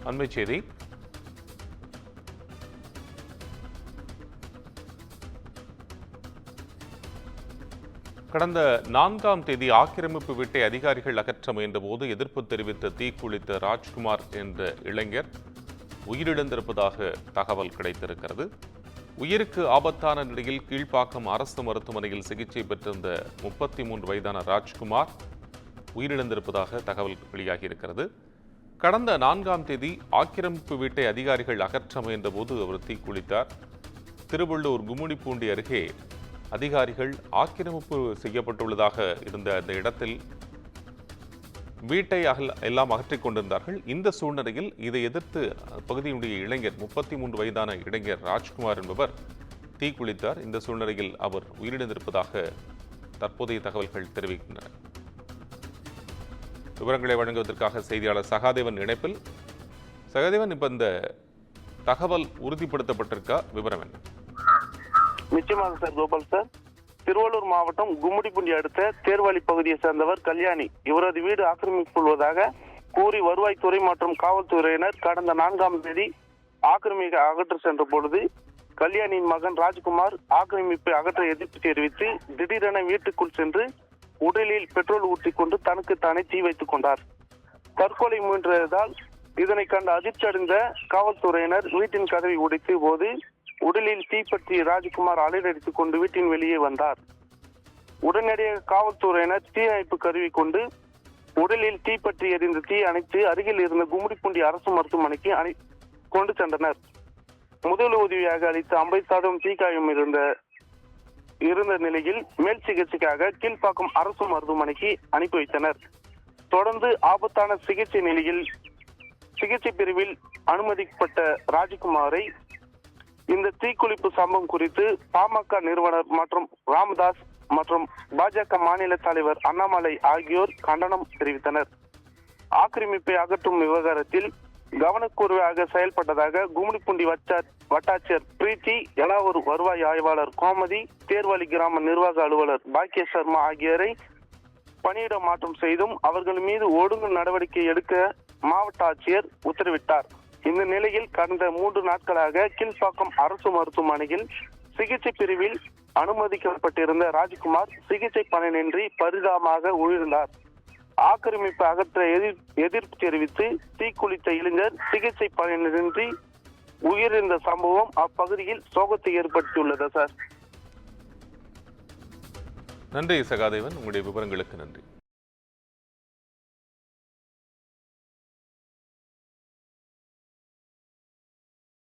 அண்மைச் செய்தி. கடந்த 4ஆம் தேதி ஆக்கிரமிப்பு வீட்டை அதிகாரிகள் அகற்ற முயன்றபோது எதிர்ப்பு தெரிவித்து தீக்குளித்த ராஜ்குமார் என்ற இளைஞர் உயிரிழந்திருப்பதாக தகவல் கிடைத்திருக்கிறது. உயிருக்கு ஆபத்தான நிலையில் கீழ்ப்பாக்கம் அரசு மருத்துவமனையில் சிகிச்சை பெற்றிருந்த 33 வயதான ராஜ்குமார் உயிரிழந்திருப்பதாக தகவல் வெளியாகியிருக்கிறது. கடந்த 4ஆம் தேதி ஆக்கிரமிப்பு வீட்டை அதிகாரிகள் அகற்ற முயன்றபோது அவர் தீக்குளித்தார். திருவள்ளூர் கும்மிடிப்பூண்டி அருகே அதிகாரிகள் ஆக்கிரமிப்பு செய்யப்பட்டுள்ளதாக இருந்த அந்த இடத்தில் வீட்டை எல்லாம் அகற்றிக் கொண்டிருந்தார்கள். இந்த சூழ்நிலையில் இதை எதிர்த்து பகுதியினுடைய இளைஞர் 33 வயதான இளைஞர் ராஜ்குமார் என்பவர் தீக்குளித்தார். இந்த சூழ்நிலையில் அவர் உயிரிழந்திருப்பதாக தற்போதைய தகவல்கள் தெரிவிக்கின்றன. விவரங்களை வழங்குவதற்காக செய்தியாளர் சகாதேவன் இணைப்பில். சகாதேவன், இப்ப இந்த தகவல் உறுதிப்படுத்தப்பட்டிருக்கா? விவரம் என்ன? நிச்சயமாக சார். கோபால் சார், திருவள்ளூர் மாவட்டம் கும்மிடிப்பூண்டி அடுத்த தேர்வாலி பகுதியை சேர்ந்தவர் கல்யாணி. இவரது வீடு ஆக்கிரமிப்புள்ளதாக கூறி வருவாய்த்துறை மற்றும் காவல்துறையினர் கடந்த 4ஆம் தேதி ஆக்கிரமிப்பை அகற்ற சென்ற பொழுது கல்யாணியின் மகன் ராஜ்குமார் ஆக்கிரமிப்பை அகற்ற எதிர்ப்பு தெரிவித்து திடீரென வீட்டுக்குள் சென்று உடலில் பெட்ரோல் ஊற்றிக்கொண்டு தனக்கு தானே தீ வைத்துக் கொண்டார். தற்கொலை முயன்றதால் இதனை கண்டு அதிர்ச்சி அடைந்த காவல்துறையினர் வீட்டின் கதவை உடைத்த போது உடலில் தீப்பற்றி ராஜ்குமார் அலறடித்துக் கொண்டு வீட்டின் வெளியே வந்தார். உடனடியாக காவல்துறையினர் தீயணைப்பு கருவி கொண்டு உடலில் தீப்பற்றி எரிந்த தீ அணைத்து அருகில் இருந்த கும்மிடிப்பூண்டி அரசு மருத்துவமனைக்கு கொண்டு சென்றனர். முதல் உதவியாக அளித்த 50% தீக்காயம் இருந்த நிலையில் மேல் சிகிச்சைக்காக கீழ்ப்பாக்கம் அரசு மருத்துவமனைக்கு அனுப்பி வைத்தனர். தொடர்ந்து ஆபத்தான சிகிச்சை நிலையில் சிகிச்சை பிரிவில் அனுமதிக்கப்பட்ட ராஜ்குமாரை இந்த தீக்குளிப்பு சம்பவம் குறித்து பாமக நிறுவனர் மற்றும் ராமதாஸ் மற்றும் பாஜக மாநில தலைவர் அண்ணாமலை ஆகியோர் கண்டனம் தெரிவித்தனர். ஆக்கிரமிப்பை அகற்றும் விவகாரத்தில் கவனக்குறைவாக செயல்பட்டதாக கும்மிடிப்பூண்டி வட்டாட்சியர் பிரீத்தி, எலாவூர் வருவாய் ஆய்வாளர் கோமதி, தேர்வாலி கிராம நிர்வாக அலுவலர் பாக்கிய சர்மா ஆகியோரை பணியிட மாற்றம் செய்தும் அவர்கள் மீது ஒழுங்கு நடவடிக்கை எடுக்க மாவட்ட ஆட்சியர் உத்தரவிட்டார். இந்த நிலையில் கடந்த 3 நாட்களாக கீழ்ப்பாக்கம் அரசு மருத்துவமனையில் சிகிச்சை பிரிவில் அனுமதிக்கப்பட்டிருந்த ராஜ்குமார் சிகிச்சை பலனின்றி பரிதாபமாக உயிரிழந்தார். ஆக்கிரமிப்பு அகற்ற எதிர்ப்பு தெரிவித்து தீக்குளித்த இளைஞர் சிகிச்சை பலனின்றி உயிரிழந்த சம்பவம் அப்பகுதியில் சோகத்தை ஏற்படுத்தியுள்ளது சார். நன்றி சகாதேவன், உங்களுடைய விவரங்களுக்கு நன்றி.